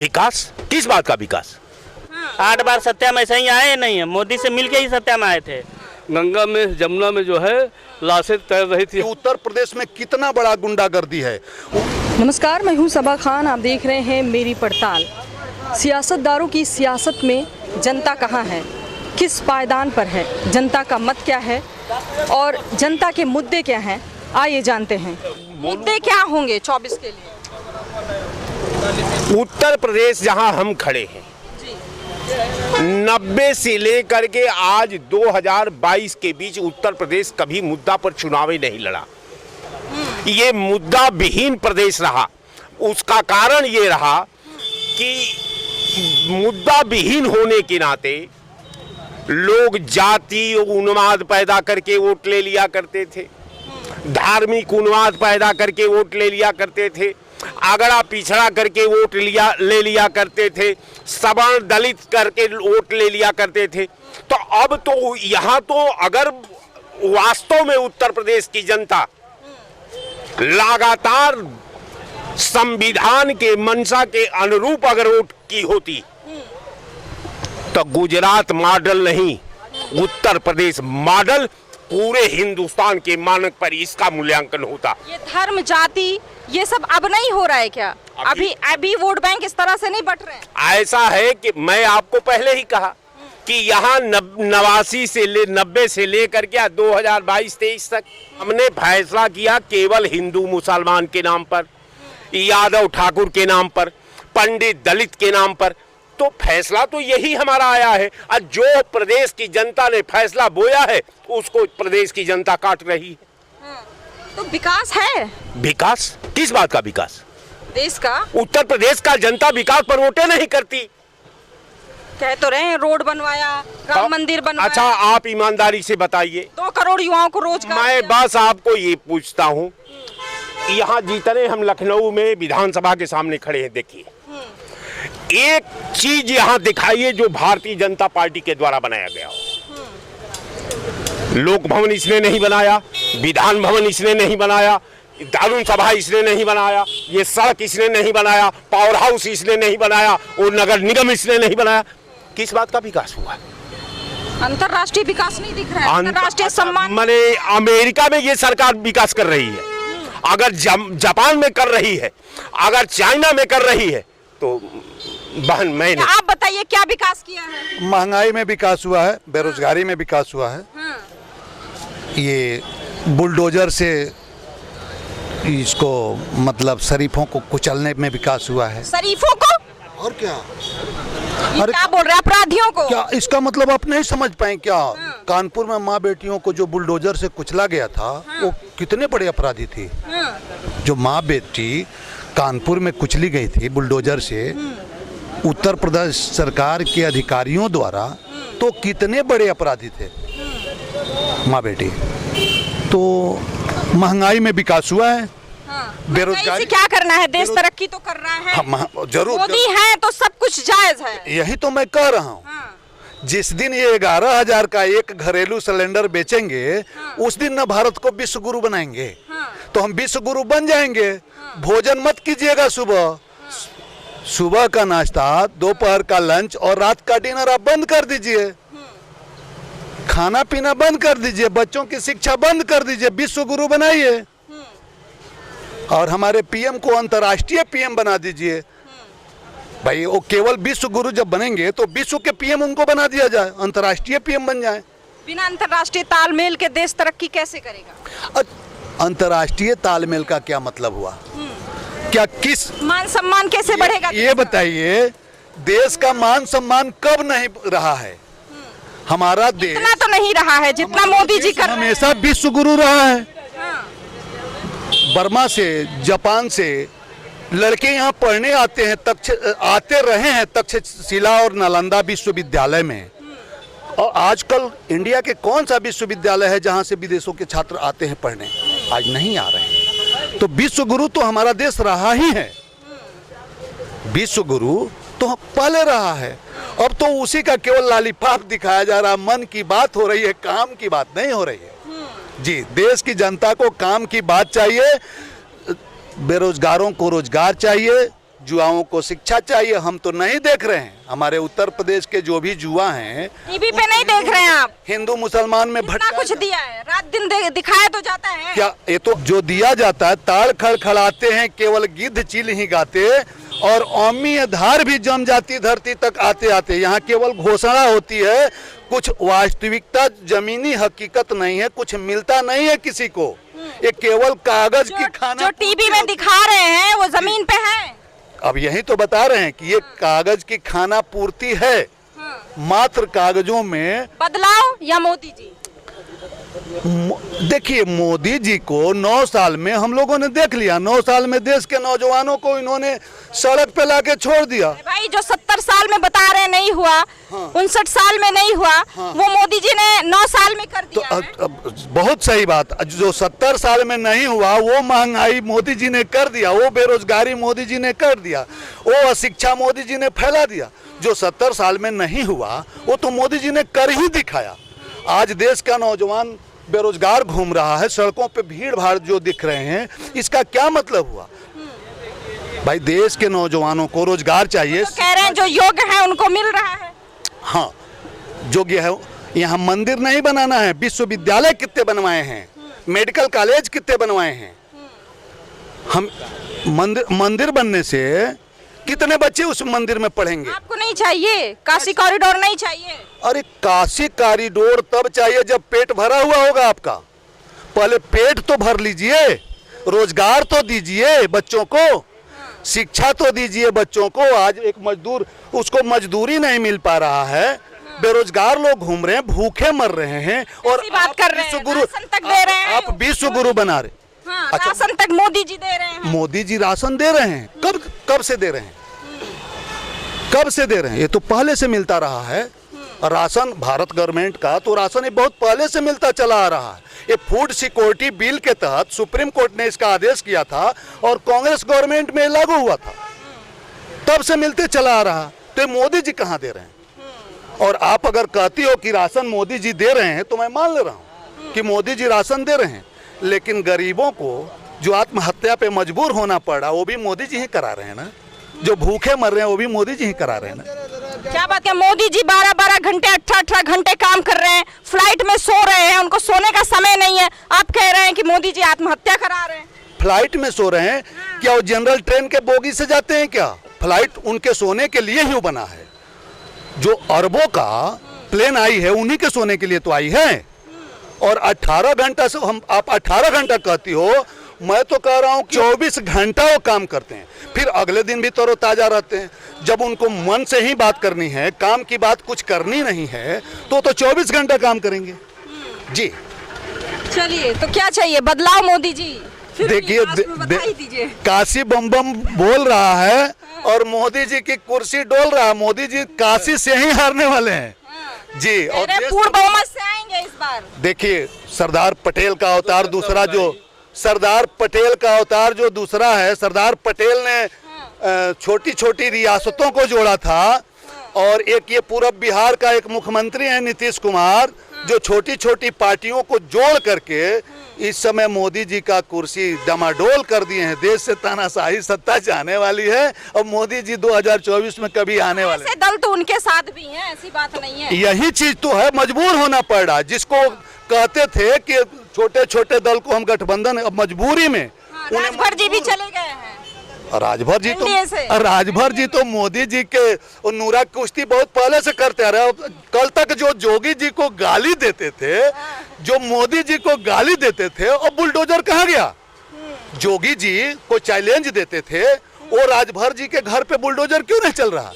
विकास? किस बात का विकास? 8 बार सत्या में ऐसे ही आए नहीं है, मोदी से मिलके ही सत्या में आए थे। गंगा में जमुना में जो है लाशें तैर रही थी। उत्तर प्रदेश में कितना बड़ा गुंडागर्दी है। नमस्कार, मैं हूं सबा खान। आप देख रहे हैं मेरी पड़ताल। सियासतदारों की सियासत में जनता कहां है, किस पायदान पर है, जनता का मत क्या है और जनता के मुद्दे क्या हैं, आइए जानते हैं। मुद्दे क्या होंगे 24 के लिए? उत्तर प्रदेश जहां हम खड़े हैं, 90 से लेकर के आज 2022 के बीच उत्तर प्रदेश कभी मुद्दा पर चुनाव ही नहीं लड़ा। ये मुद्दा विहीन प्रदेश रहा। उसका कारण ये रहा कि मुद्दा विहीन होने के नाते लोग जाति उन्माद पैदा करके वोट ले लिया करते थे, धार्मिक उन्माद पैदा करके वोट ले लिया करते थे, अगड़ा पिछड़ा करके वोट ले लिया करते थे, सवर्ण दलित करके वोट ले लिया करते थे। तो अब तो यहाँ तो अगर वास्तव में उत्तर प्रदेश की जनता लगातार संविधान के मंशा के अनुरूप अगर वोट की होती तो गुजरात मॉडल नहीं, उत्तर प्रदेश मॉडल पूरे हिंदुस्तान के मानक पर इसका मूल्यांकन होता। ये धर्म जाति ये सब अब नहीं हो रहा है क्या? अभी वोट बैंक इस तरह से नहीं बट रहे हैं। ऐसा है कि मैं आपको पहले ही कहा कि यहाँ 90 से लेकर के 2022-23 तक हमने फैसला किया केवल हिंदू मुसलमान के नाम पर, यादव ठाकुर के नाम पर, पंडित दलित के नाम पर। तो फैसला तो यही हमारा आया है और जो प्रदेश की जनता ने फैसला बोया है उसको प्रदेश की जनता काट रही है। तो विकास है? विकास? किस बात का विकास? देश का। उत्तर प्रदेश का जनता विकास पर वोटें नहीं करती। कह तो रहे हैं रोड बनवाया, राम मंदिर बनवाया। अच्छा, आप ईमानदारी से बताइए। 2 करोड़ युवाओं को रोजगार। मैं बस आपको ये पूछता हूँ, यहाँ जितने हम लखनऊ में विधानसभा के सामने खड़े हैं, देखिए एक चीज यहाँ दिखाइए जो भारतीय जनता पार्टी के द्वारा बनाया गया हो। लोक भवन इसने नहीं बनाया, विधान भवन इसने नहीं बनाया, दारुण सभा इसने नहीं बनाया, ये सड़क इसने नहीं बनाया, पावर हाउस इसने नहीं बनाया और नगर निगम इसने नहीं बनाया। किस बात का विकास हुआ? अंतरराष्ट्रीय विकास नहीं दिख रहा है। अंतरराष्ट्रीय सम्मान माने अमेरिका में ये सरकार विकास कर रही है, अगर जापान में कर रही है, अगर चाइना में कर रही है तो बहन मैं नहीं। आप बताइए क्या विकास किया है? महंगाई में विकास हुआ है, बेरोजगारी में विकास हुआ है। ये बुलडोजर से इसको मतलब शरीफों को कुचलने में विकास हुआ है। शरीफों को? और क्या? अरे क्या बोल रहे हैं? अपराधियों को? क्या इसका मतलब आप नहीं समझ पाए क्या? कानपुर में माँ बेटियों को जो बुलडोजर से कुचला गया था, वो कितने बड़े अपराधी थी। जो माँ बेटी कानपुर में कुचली गई थी बुलडोजर से उत्तर प्रदेश सरकार के अधिकारियों द्वारा, तो कितने बड़े अपराधी थे माँ बेटी। तो महंगाई में विकास हुआ है। बेरोजगारी क्या करना है? देश तरक्की तो कर रहा है। जरूर मोदी है तो सब कुछ जायज है। यही तो मैं कह रहा हूँ। जिस दिन ये 11,000 का एक घरेलू सिलेंडर बेचेंगे, उस दिन न भारत को विश्व गुरु बनाएंगे। तो हम विश्व गुरु बन जाएंगे। भोजन मत कीजिएगा, सुबह का नाश्ता, दोपहर का लंच और रात का डिनर आप बंद कर दीजिए। खाना पीना बंद कर दीजिए, बच्चों की शिक्षा बंद कर दीजिए, विश्व गुरु बनाइए और हमारे पीएम को अंतर्राष्ट्रीय पीएम बना दीजिए। भाई वो केवल विश्व गुरु जब बनेंगे तो विश्व के पीएम उनको बना दिया जाए, अंतर्राष्ट्रीय पीएम बन जाए। बिना अंतर्राष्ट्रीय तालमेल के देश तरक्की कैसे करेगा? अंतर्राष्ट्रीय तालमेल का क्या मतलब हुआ? क्या किस मान सम्मान कैसे बढ़ेगा? ये बताइए, देश का मान सम्मान कब नहीं रहा है? हमारा देश इतना तो नहीं रहा है जितना मोदी जी कर। हमेशा विश्व गुरु रहा है। बर्मा से, जापान से लड़के यहाँ पढ़ने आते हैं, आते रहे हैं तक्षशिला और नालंदा विश्वविद्यालय में। और आजकल इंडिया के कौन सा विश्वविद्यालय है जहाँ से विदेशों के छात्र आते हैं पढ़ने? आज नहीं आ रहे हैं। तो विश्व गुरु तो हमारा देश रहा ही है। विश्व गुरु तो पहले रहा है। अब तो उसी का केवल लॉलीपॉप दिखाया जा रहा। मन की बात हो रही है, काम की बात नहीं हो रही है। जी, देश की जनता को काम की बात चाहिए, बेरोजगारों को रोजगार चाहिए, जुआओं को शिक्षा चाहिए। हम तो नहीं देख रहे हैं, हमारे उत्तर प्रदेश के जो भी जुआ हैं टीवी पे नहीं देख रहे हैं आप? हिंदू मुसलमान में इतना भटका कुछ दिया है, रात दिन दिखाया तो जाता है। क्या ये तो जो दिया जाता है, ताड़ खड़खड़ाते हैं केवल गिद्ध चील ही गाते, और अम्मीय धार भी जम जाती धरती तक आते आते। यहाँ केवल घोषणा होती है, कुछ वास्तविकता जमीनी हकीकत नहीं है, कुछ मिलता नहीं है किसी को। ये केवल कागज की खाना जो टीवी में दिखा रहे हैं वो जमीन पे है। अब यही तो बता रहे हैं कि ये कागज की खाना पूर्ति है, मात्र कागजों में। बदलाव या मोदी जी? देखिए, मोदी जी को 9 साल में हम लोगों ने देख लिया। 9 साल में देश के नौजवानों को इन्होंने सड़क पे लाके छोड़ दिया। भाई जो 70 साल में बता रहे नहीं हुआ, 59 साल में नहीं हुआ, वो मोदी जी ने 9 साल में कर तो दिया है। बहुत सही बात। जो 70 साल में नहीं हुआ वो महंगाई मोदी जी ने कर दिया, वो बेरोजगारी मोदी जी ने कर दिया, वो अशिक्षा मोदी जी ने फैला दिया। जो 70 साल में नहीं हुआ वो तो मोदी जी ने कर ही दिखाया। आज देश का नौजवान बेरोजगार घूम रहा है, सड़कों पे भीड़ भाड़ जो दिख रहे हैं, इसका क्या मतलब हुआ? भाई देश के नौजवानों को रोजगार चाहिए। तो कह रहे हैं जो योग्य है उनको मिल रहा है। हाँ, योग्य है। यहाँ मंदिर नहीं बनाना है, विश्वविद्यालय कितने बनवाए हैं, मेडिकल कॉलेज कितने बनवाए हैं। हम मंदिर बनने से कितने बच्चे उस मंदिर में पढ़ेंगे? आपको नहीं चाहिए काशी कॉरिडोर? नहीं चाहिए? अरे काशी कॉरिडोर तब चाहिए जब पेट भरा हुआ होगा आपका। पहले पेट तो भर लीजिए, रोजगार तो दीजिए बच्चों को, शिक्षा तो दीजिए बच्चों को। आज एक मजदूर, उसको मजदूरी नहीं मिल पा रहा है, बेरोजगार लोग घूम रहे हैं, भूखे मर रहे हैं, और बात कर रहे हैं, राशन तक दे रहे हैं। आप विश्व गुरु बना रहे। हाँ, अच्छा, राशन तक मोदी जी दे रहे हैं। मोदी जी राशन दे रहे हैं? कब से दे रहे हैं? कब से दे रहे हैं? ये तो पहले से मिलता रहा है राशन। भारत गवर्नमेंट का तो राशन ये बहुत पहले से मिलता चला आ रहा है। ये फूड सिक्योरिटी बिल के तहत सुप्रीम कोर्ट ने इसका आदेश किया था और कांग्रेस गवर्नमेंट में लागू हुआ था, तब से मिलते चला आ रहा। तो मोदी जी कहाँ दे रहे हैं? और आप अगर कहती हो कि राशन मोदी जी दे रहे हैं तो मैं मान ले रहा हूँ कि मोदी जी राशन दे रहे हैं, लेकिन गरीबों को जो आत्महत्या पे मजबूर होना पड़ा वो भी मोदी जी ही करा रहे हैं ना। जो भूखे मर रहे हैं वो भी मोदी जी ही करा रहे हैं ना। क्या बात है, मोदी जी 12-12 घंटे 18-18 घंटे काम कर रहे हैं, फ्लाइट में सो रहे हैं, उनको सोने का समय नहीं है। आप कह रहे हैं कि मोदी जी आत्महत्या करा रहे हैं। फ्लाइट में सो रहे हैं? क्या वो जनरल ट्रेन के बोगी से जाते हैं क्या? फ्लाइट उनके सोने के लिए ही बना है। जो अरबों का प्लेन आई है उन्हीं के सोने के लिए तो आई है। और 18 घंटा से आप 18 घंटा कहती हो, मैं तो कह रहा हूँ 24 घंटा वो काम करते हैं, फिर अगले दिन भी तरोताजा रहते हैं। जब उनको मन से ही बात करनी है, काम की बात कुछ करनी नहीं है, तो 24 घंटा काम करेंगे जी। चलिए, तो क्या चाहिए? बदलाव मोदी जी? देखिए, काशी बम बम बोल रहा है और मोदी जी की कुर्सी डोल रहा है। मोदी जी काशी से ही हारने वाले हैं जी। और पूर्ण बहुमत से आएंगे इस बार। देखिए, सरदार पटेल का अवतार दूसरा, जो सरदार पटेल का अवतार जो दूसरा है, सरदार पटेल ने छोटी छोटी रियासतों को जोड़ा था। और एक ये पूरब बिहार का एक मुख्यमंत्री है नीतीश कुमार, जो छोटी छोटी पार्टियों को जोड़ करके इस समय मोदी जी का कुर्सी डमाडोल कर दिए हैं। देश से तानाशाही सत्ता जाने वाली है और मोदी जी 2024 में कभी आने वाले। ऐसे दल तो उनके साथ भी हैं, ऐसी बात नहीं है। यही चीज तो है, मजबूर होना पड़ रहा। जिसको कहते थे कि छोटे छोटे दल को हम गठबंधन, अब मजबूरी में राजभर जी भी चले गए हैं। राजभर जी तो मोदी जी के नूरा कुश्ती बहुत पहले से करते आ रहे। कल तक जो जोगी जी को गाली देते थे, जो मोदी जी को गाली देते थे, और बुलडोजर कहाँ गया? जोगी जी को चैलेंज देते थे, वो राजभर जी के घर पे बुलडोजर क्यों नहीं चल रहा?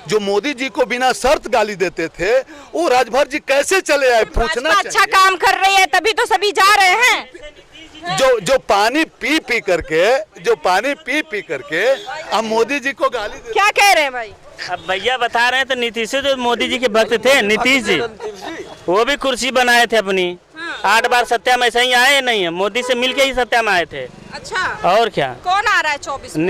जो मोदी जी को बिना शर्त गाली देते थे, वो राजभर जी कैसे चले आए? पूछना चाहिए। अच्छा काम कर रही है तभी तो सभी जा रहे हैं। जो पानी पी पी करके अब मोदी जी को गाली दे। क्या कह रहे हैं भाई? अब भैया बता रहे हैं तो नीतीश जो मोदी जी के भक्त थे, नीतीश जी, वो भी कुर्सी बनाए थे अपनी। 8 बार सत्या में ऐसे ही आए नहीं है, मोदी से मिलके ही सत्या में आए थे। अच्छा, और क्या? कौन आ रहा है 24 में?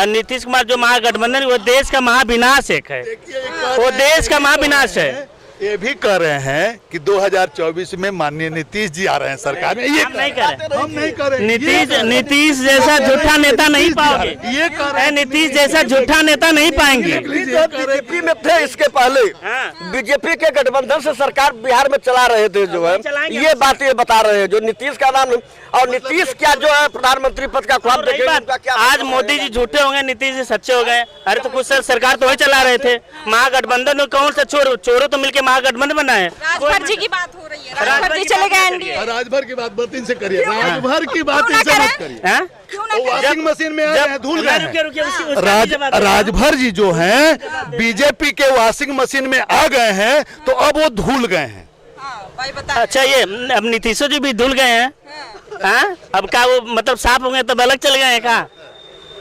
नीतीश कुमार जो महागठबंधन, वो देश का महाविनाश एक है, वो देश का महाविनाश है। ये भी कह रहे हैं कि 2024 में माननीय नीतीश जी आ रहे हैं सरकार में। ये हम नहीं कर रहे। हम नहीं कर रहे। नीतीश जैसा झूठा नेता नहीं पाओगे। ये कह रहे हैं नीतीश जैसा झूठा नेता नहीं पाएंगे। बीजेपी में थे इसके पहले, बीजेपी के गठबंधन से सरकार बिहार में चला रहे थे जो है, ये बातें बता रहे हैं जो नीतीश का नाम। और नीतीश क्या जो है प्रधानमंत्री पद का ख्वाब रही बात, आज मोदी जी झूठे हो गए, नीतीश जी सच्चे हो गए। अरे तो कुछ सरकार तो वही चला रहे थे। महागठबंधन में कौन सा चोरों तो मिलके महागठबंधन बनाए। राजभर जी की बात हो रही है, राजभर जी चले गए एनडीए। राजभर की बात मत इनसे करिए, राजभर की बात इनसे मत करिए। वॉशिंग मशीन में आए हैं, धुल गए हैं। राजभर जी जो हैं बीजेपी के वॉशिंग मशीन में आ गए हैं तो अब वो धुल गए हैं। अच्छा, ये अब नीतीश जी भी धुल गए हैं। हाँ, अब क्या वो मतलब साफ हो गए तब अलग चले गए हैं क्या?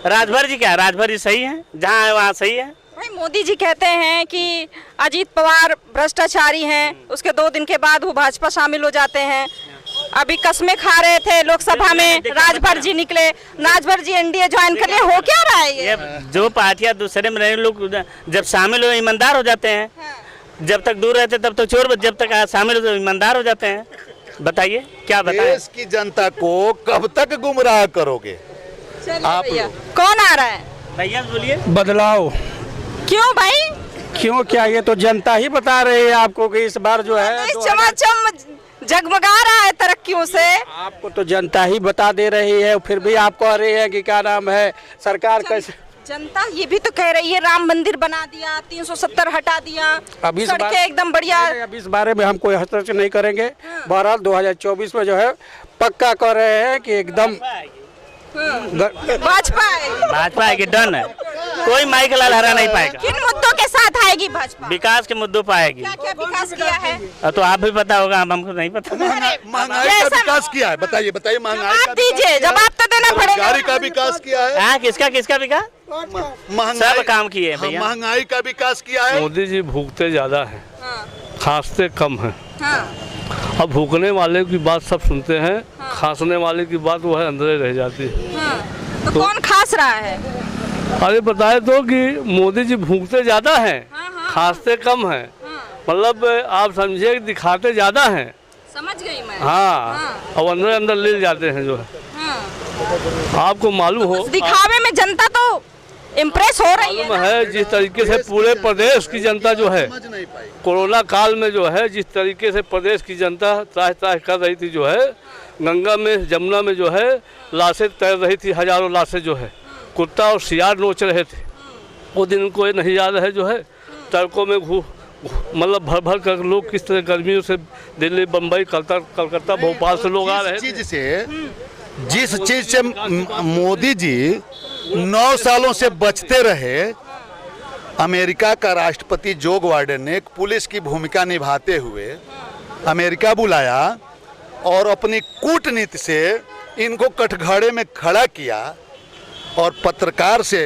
राजभर जी क्या, राजभर जी सही है, जहाँ है वहाँ सही है। भाई मोदी जी कहते हैं कि अजीत पवार भ्रष्टाचारी हैं, उसके 2 दिन के बाद वो भाजपा शामिल हो जाते हैं। अभी कस्में खा रहे थे लोकसभा में, राजभर जी निकले, राजभर जी एनडीए ज्वाइन कर लिए। हो क्या रहा है ये? जो पार्टियां दूसरे में रहे लोग जब शामिल हो ईमानदार हो जाते हैं। जब तक दूर रहते तब तक चोर, जब तक शामिल हो तो ईमानदार हो जाते हैं। बताइए क्या बताएं? देश की जनता को कब तक गुमराह करोगे आप? कौन आ रहा है भैया, बोलिए। बदलाव क्यों भाई? क्यों क्या, ये तो जनता ही बता रही है आपको कि इस बार जो है चमाचम जगमगा रहा है तरक्कियों से। आपको तो जनता ही बता दे रही है, फिर भी आप कह रही है कि क्या नाम है सरकार कैसे। जनता ये भी तो कह रही है राम मंदिर बना दिया, 370 हटा दिया, सड़कें एकदम बढ़िया। अब इस बारे में हम कोई हस्तक्षेप नहीं करेंगे। बहरहाल 2024 में जो है पक्का कर रहे हैं कि एकदम भाजपा की डन है, कोई माइक लाल हरा नहीं पाएगा। किन मुद्दों के साथ आएगी भाजपा? विकास के मुद्दों पर आएगी। क्या क्या विकास किया है? तो आप भी पता होगा, हमको नहीं पता। महंगाई का विकास किया है, बताइए बताइए। महंगाई आप दीजिए, जवाब तो देना पड़ेगा। रोजगारी का विकास किया है। हाँ, किसका किसका विकास? सब काम किए हाँ, भैया। महंगाई का विकास किया है। मोदी जी भूखते ज्यादा हैं, खांसते कम हैं। हाँ। अब भूखने वाले की बात सब सुनते हैं, खांसने वाले की बात वो है अंदर रह जाती है। तो कौन खास रहा है? अरे बताए तो कि मोदी जी भूखते ज्यादा हैं, खांसते कम हैं। मतलब आप समझिए कि दिखाते ज्यादा हैं। समझ गई मैं। हाँ, और अंदर अंदर ले जाते हैं जो है। आपको मालूम हो, दिखावे में जनता तो इम्प्रेस हो रही है जिस तरीके से पूरे प्रदेश की जनता जो है कोरोना काल में जो है जिस तरीके से प्रदेश की जनता त्राह त्राह कर रही थी जो है, गंगा में जमुना में जो है लाशें तैर रही थी, हजारों लाशें जो है कुत्ता और सियार नोच रहे थे। वो दिन उनको ये नहीं याद है जो है सड़कों में मतलब भर भर कर लोग किस तरह गर्मियों से दिल्ली, बम्बई, कलकत्ता, भोपाल से लोग आ रहे थे। जिस चीज से मोदी जी 9 सालों से बचते रहे, अमेरिका का राष्ट्रपति जो बाइडेन ने एक पुलिस की भूमिका निभाते हुए अमेरिका बुलाया और अपनी कूटनीति से इनको कठघरे में खड़ा किया और पत्रकार से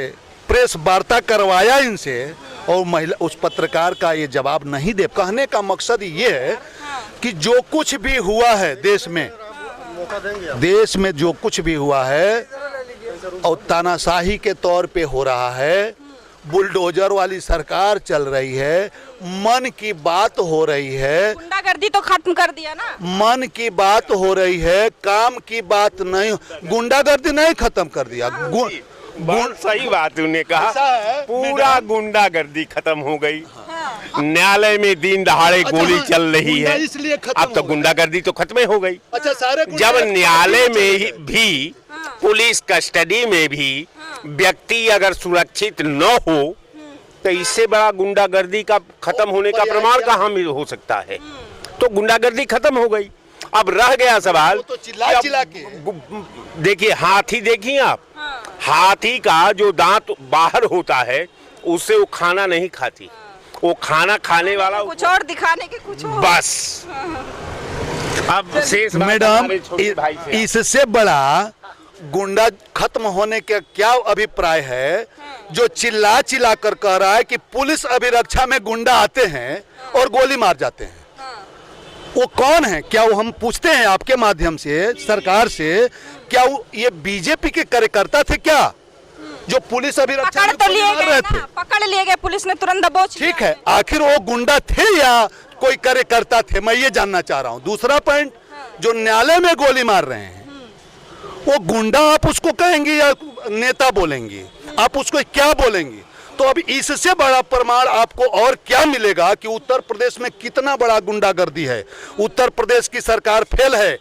प्रेस वार्ता करवाया इनसे, और महिला उस पत्रकार का ये जवाब नहीं दे। कहने का मकसद ये है कि जो कुछ भी हुआ है देश में जो कुछ भी हुआ है और तानाशाही के तौर पे हो रहा है, बुलडोजर वाली सरकार चल रही है, मन की बात हो रही है। गुंडागर्दी तो खत्म कर दिया ना। मन की बात हो रही है, काम की बात नहीं। गुंडागर्दी नहीं खत्म कर दिया। बहुत सही बात उन्होंने कहा, पूरा गुंडागर्दी खत्म हो गई। न्यायालय में दिन दहाड़े गोली चल रही है, इसलिए अब तो गुंडागर्दी तो खत्म हो गई। अच्छा, सारे जब न्यायालय में भी, पुलिस कस्टडी में भी व्यक्ति अगर सुरक्षित न हो तो इससे बड़ा गुंडागर्दी का खत्म होने का प्रमाण कहाँ में हो सकता है? तो गुंडागर्दी खत्म हो गई। अब रह गया सवाल, तो चिल्ला के देखिए हाथी, देखिए आप, हाथी का जो दांत बाहर होता है उससे वो खाना नहीं खाती, वो खाना खाने वाला कुछ और दिखाने के कुछ और। बस। अब शेष मैडम, इससे बड़ा गुंडा खत्म होने का क्या अभिप्राय है जो चिल्ला चिल्ला कर कह रहा है कि पुलिस अभिरक्षा में गुंडा आते हैं और गोली मार जाते हैं? वो कौन है? क्या वो हम पूछते हैं आपके माध्यम से सरकार से, क्या वो ये बीजेपी के कार्यकर्ता थे क्या? जो पुलिस अभिरक्षा पकड़ में तो गोली लिए मार गए रहे ना, थे। पकड़ लिए गए, पुलिस ने तुरंत दबोच लिया ठीक है, आखिर वो गुंडा थे या कोई कार्यकर्ता थे, मैं ये जानना चाह रहा हूँ। दूसरा पॉइंट, जो न्यायालय में गोली मार रहे हैं वो गुंडा आप उसको कहेंगे या नेता बोलेंगे, आप उसको क्या बोलेंगे? तो अब इससे बड़ा प्रमाण आपको और क्या मिलेगा कि उत्तर प्रदेश में कितना बड़ा गुंडागर्दी है। उत्तर प्रदेश की सरकार फेल है,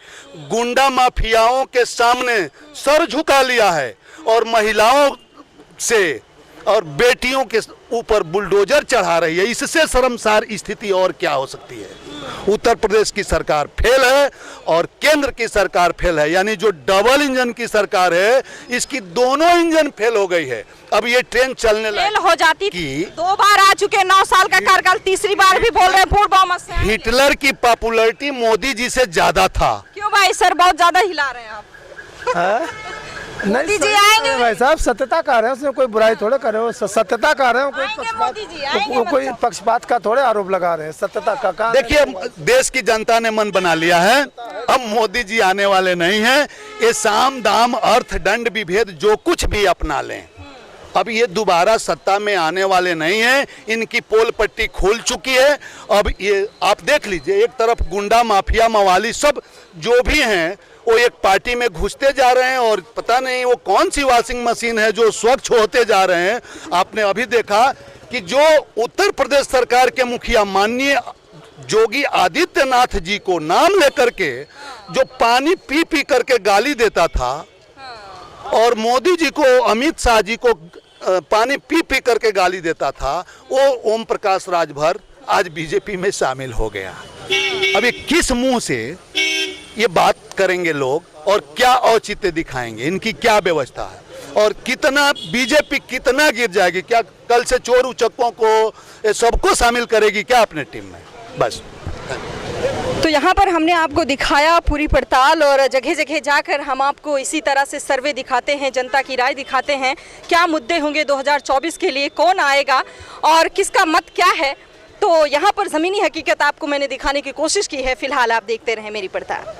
गुंडा माफियाओं के सामने सर झुका लिया है और महिलाओं से और बेटियों के ऊपर बुलडोजर चढ़ा रही है। इससे शर्मसार स्थिति और क्या हो सकती है? उत्तर प्रदेश की सरकार फेल है और केंद्र की सरकार फेल है, यानी जो डबल इंजन की सरकार है इसकी दोनों इंजन फेल हो गई है। अब ये ट्रेन चलने फेल हो जाती कि 2 बार आ चुके, 9 साल का कार्यकाल, तीसरी बार भी बोल रहे हैं पूर्ण बहुमत से आएंगे। हिटलर की पॉपुलैरिटी मोदी जी से ज्यादा था। क्यों भाई सर, बहुत ज्यादा हिला रहे हैं आप? मोदी जी आएंगे भाई साहब, सत्यता कह रहे हैं, उसमें कोई बुराई थोड़े कर रहे हो, सत्यता कह रहे हो, आएंगे मोदी जी, आएंगे कोई मतलब। पक्षपात का थोड़े आरोप लगा रहे हैं, सत्यता का कहा। देखिए, देश की जनता ने मन बना लिया है, अब मोदी जी आने वाले नहीं हैं। ये साम दाम अर्थ दंड विभेद जो कुछ भी अपना लें, अब ये दोबारा सत्ता में आने वाले नहीं हैं। इनकी पोल पट्टी खुल चुकी है। अब ये आप देख लीजिए, एक तरफ गुंडा माफिया मवाली सब जो भी हैं वो एक पार्टी में घुसते जा रहे हैं और पता नहीं वो कौन सी वॉशिंग मशीन है जो स्वच्छ होते जा रहे हैं। आपने अभी देखा कि जो उत्तर प्रदेश सरकार के मुखिया माननीय योगी आदित्यनाथ जी को नाम लेकर के जो पानी पी पी करके गाली देता था और मोदी जी को, अमित शाह जी को पानी पी पी करके गाली देता था, वो ओम प्रकाश राजभर आज बीजेपी में शामिल हो गया। अभी किस मुंह से ये बात करेंगे लोग और क्या औचित्य दिखाएंगे? इनकी क्या व्यवस्था है और कितना बीजेपी कितना गिर जाएगी? क्या कल से चोर उचक्कों को सबको शामिल करेगी क्या अपने टीम में? बस। तो यहाँ पर हमने आपको दिखाया पूरी पड़ताल और जगह जगह जाकर हम आपको इसी तरह से सर्वे दिखाते हैं, जनता की राय दिखाते हैं, क्या मुद्दे होंगे 2024 के लिए, कौन आएगा और किसका मत क्या है। तो यहाँ पर ज़मीनी हकीकत आपको मैंने दिखाने की कोशिश की है। फिलहाल आप देखते रहें मेरी पड़ताल।